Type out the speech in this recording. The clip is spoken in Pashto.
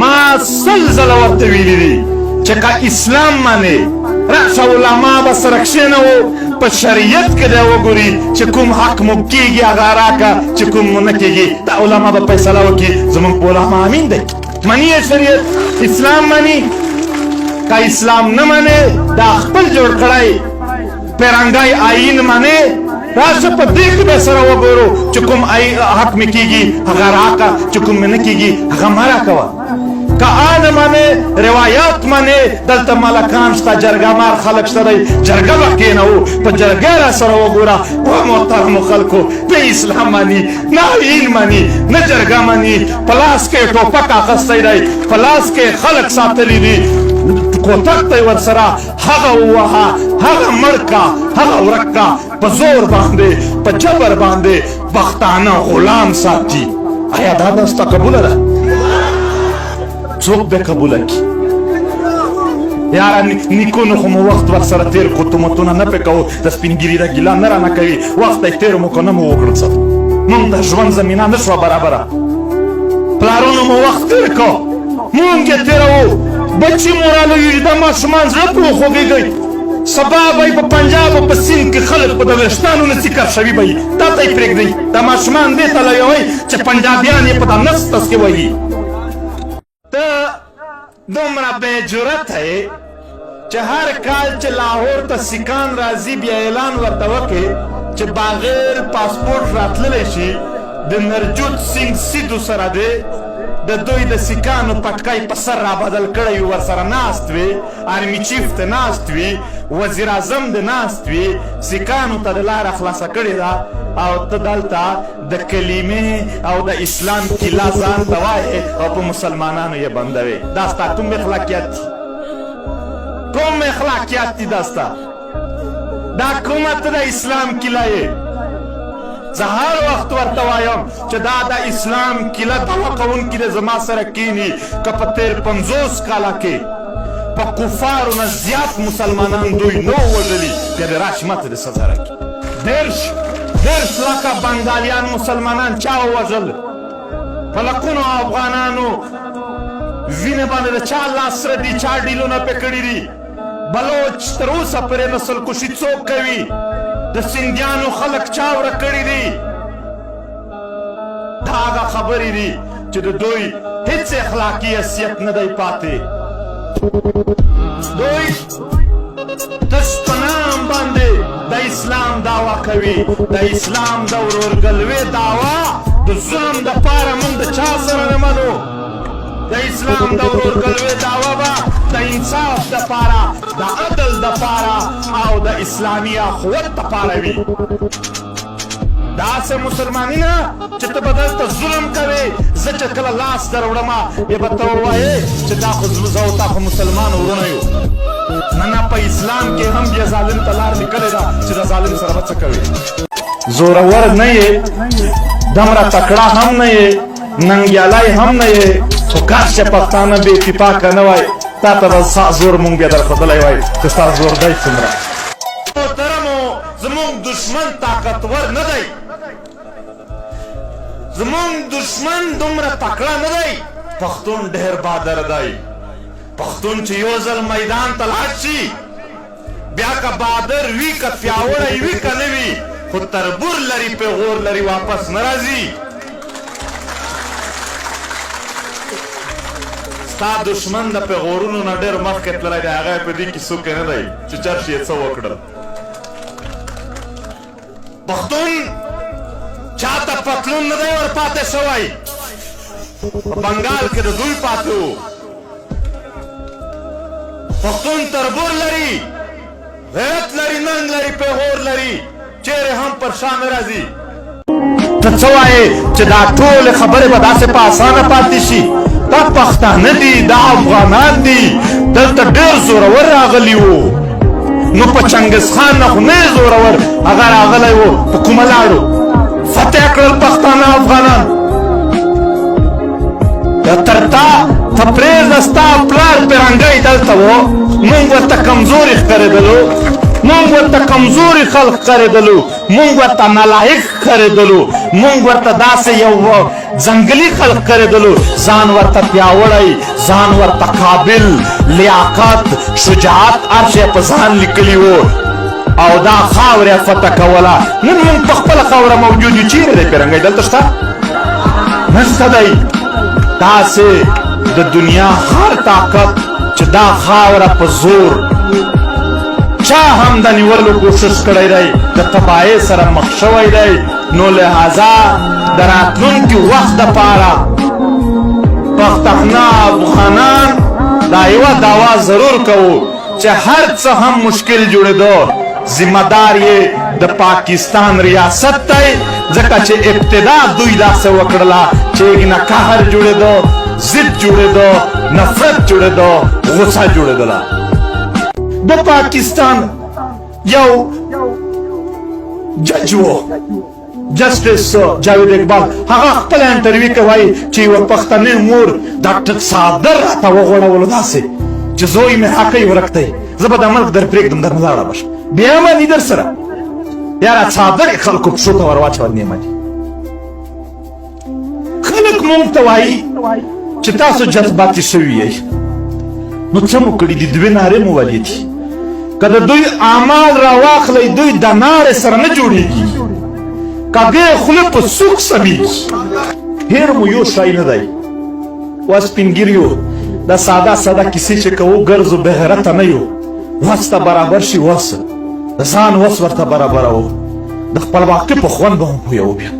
ما سل ځله ورته ویلي دي چې که اسلام منې راشه علما به سره کښېنوو په شریعت کې دی وګوري چې کوم حق مو کېږي هغه راکړه چې کوم مو نه کېږي دا علما به فیصله وکړي زموږ په علما امین دی مني یې شریعت اسلام مني که اسلام نه منې دا خپل جوړ کړی پیرنګی آیین منې راشه په دې کې به سره وګورو چې کوم حق مې کېږي هغه راکړه چې کوم مې نه کېږي هغه مه راکوه که آن منې روایات منې دلته ملکان شته جرګه مار خلک شته دی جرګه به کېنوو په جرګه را سره وګوره و محترمو خلکو نه اسلام مني نه آیین مني نه جرګه مني په لاس کې ټوپک اخیستی دی په لاس کې خلک ساتلي دي کوتک ته یې ورسره هغه ووهه هغه مړ کا هغه ورک کا په زور باندې په جبر باندې بختانه غلام ساتي آیا دا دسته قبوله ده څوک به قبوله کړي یاره نیکونو خو مو وخت ورسره تېر کړو تهمتونه نه پرې کوو د سپینګیري د ګیله نه رانه کوي وخت یې تېر مو که نه مو وکړل څه مونږ د ژوند زمینه نه شوه برابره پلارونو مو وخت تېر کړو مونږ یې تېروو بچي مو رالویږي دا ماشومان زړه پرې وخوږېږئ سبا به یې په پنجاب او په سیند کې خلک په د ویښتانو نه سیکر شوي به یي دا ته یې پرېږدئ دا ماشومان دې ته لویوئ چې پنجابیان یې په دا نس تس کې وهي ته دومره بې جرته یې چې هر کال چې لاهور ته سیکان راځي بیا اعلان ورته وکړې چې بغیر پاسپورټ راتللی شي د نرجوت سینګ سیدو سره دی د دوی د سیکانو پټکی په سر رابدل کړی وي ورسره ناست وي آرمي چیف ته ناست وي وزیر اعظم د ناست وي سیکانو ته د لاره خلاصه کړې ده او ته دلته د کلمې او د اسلام کیله ځان ته وایې او په مسلمانانو یې بندوې دا ستا کوم اخلاقیات دي کوم اخلاقیات دي دا ستا دا کومه ته د اسلام کیله یې زه هر وخت ورته وایم چې دا د اسلام کیله دعوه کوونکي د زما سره کینی که په تېر 50 کاله کې په کفارو نه زیات مسلمانان دوی نه وژلي بیا دې راشي ماته د سزا راکړي 10 لکه بنګالیان مسلمانان چا ووژل په لکونو افغانانو وینې باندې د چا لاس سره دي چا ډیلونه پرې کړي دي بلوچ تر اوسه پورې نسل کشي څوک کوي د سندیانو خلک چا ورک کړي دي دا هغه خبرې دي چې د دوی هیڅ اخلاقي حیثیت نه دی پاتې دوی تش په نام باندې د اسلام دعوه کوي د اسلام د ورورګلوۍ دعوه د ظلم دپاره موږ د چا سره نه منو د اسلام د ورورګلوۍ دعوه به د انصاف دپاره د عدل دپاره او د اسلامي اخوت دپاره وي داسې مسلماني نه چې ته به دلته ظلم کوې زه چې کله لاس در وړمه بیا به ته ووایې چې دا خو زه او تا خو مسلمان وروڼه یو نه په اسلام کې هم بیا ظالم ته لار لیکلې ده چې د ظالم سره به څه کوې زورور نه یې دومره تکړه هم نه یې ننګیالی هم نه یې خو کاش چې پښتانه بې اتفاقه نه وای تا ته به ستا زور مونږ بیا درښودلی وای چې ستا زور دی څومره محترمو زمونږ دشمن طاقتور نه دی زمونږ دشمن دومره تکړه نه دی پښتون ډېر بادر دی پښتون چې یو ځل میدان ته لاړ شي بیا که بادر وي که پیاوړی وي که نه وي خو تربور لري پیغور لري واپس نه راځي ستا دشمن د پیغورونو نه ډېر مخکې تللی دی هغه یې په دې کې څوک نه دی چې چرش یې څه وکړل پښتون چاته پتلون نه دی ورپاتې شوی په بنګال کې د دوی پاتې و پښتون تربور لري غیرت لري ننګ لري پیغور لري چیرې هم پر شا نه راځي ته څه وایې چې دا ټولې خبرې به داسې په اسانه پاتې شي دا پښتانه دي دا افغانان دي دلته ډېر زورور راغلي وو نو په چنګیز خان نه خو نه زورور هغه راغلی و په کومه لاړو فتح کړل پښتانه افغانان تر تا ته پرېږده ستا پلار پیرنګی دلته و موږ ورته کمزوري ښکارېدلو مونږ ورته کمزوري خلق ښکارېدلو، مونږ ورته نالایق ښکارېدلو، مونږ ورته داسې یو ځنګلي خلق ښکارېدلو، ځان ورته پیاوړی، ځان ورته قابل، لیاقت، شجاعت هر شی په ځان لیکلي و او دا خاوره فتح کوله. نن موږ په خپله خاوره موجود یو. چیرې دی پیرنګی؟ دلته شته؟ نشته دی. داسې د دنیا هر طاقت چې دا خاوره په زور چا هم د نیولو کوشش کړی دی د تباهۍ سره مخ شوی دی. نو لهذا د راتلونکي وخت دپاره پښتانه افغانان دا یوه دعوا ضرور کوو چې هر څه هم مشکل جوړېدو ذمہ دار یې د پاکستان ریاست دی، ځکه چې ابتدا دوی داسې وکړله چې نه قهر جوړېدو، ضد جوړېدو، نفرت جوړېدو، غصه جوړېدله. د پاکستان یو جج و جسټس جاوید اقبال، هغه خپل انټرویو کې وایي چې یوه پښتنې مور ډاکټر صادر راته وغوړولو داسې چې زوی مې حقی ورک دی، زه به دا ملک در پرېږدم، در نه لاړه به شم، بیا مني در سره. یاره څادر یې خلکو پښو ته ور واچول، نه مني. خلک مونږ ته وایي چې تاسو جذباتي شوي یئ. نو څه مو کړي دي؟ دوې نارې مو ولې دي؟ که د دوی اعمال را واخلئ دوی د نارې سره نه جوړېږي، کږې خوله په سوک سمیږي. هېر مو یو شی نه دی. وا سپینګیریو دا ساده ساده کیسې چې کوو ګرځو بهرته نه یو. وس ته برابر شي وس، د ځان وس ورته برابروو، د خپلواکۍ په خوند به هم پوهوو. بیا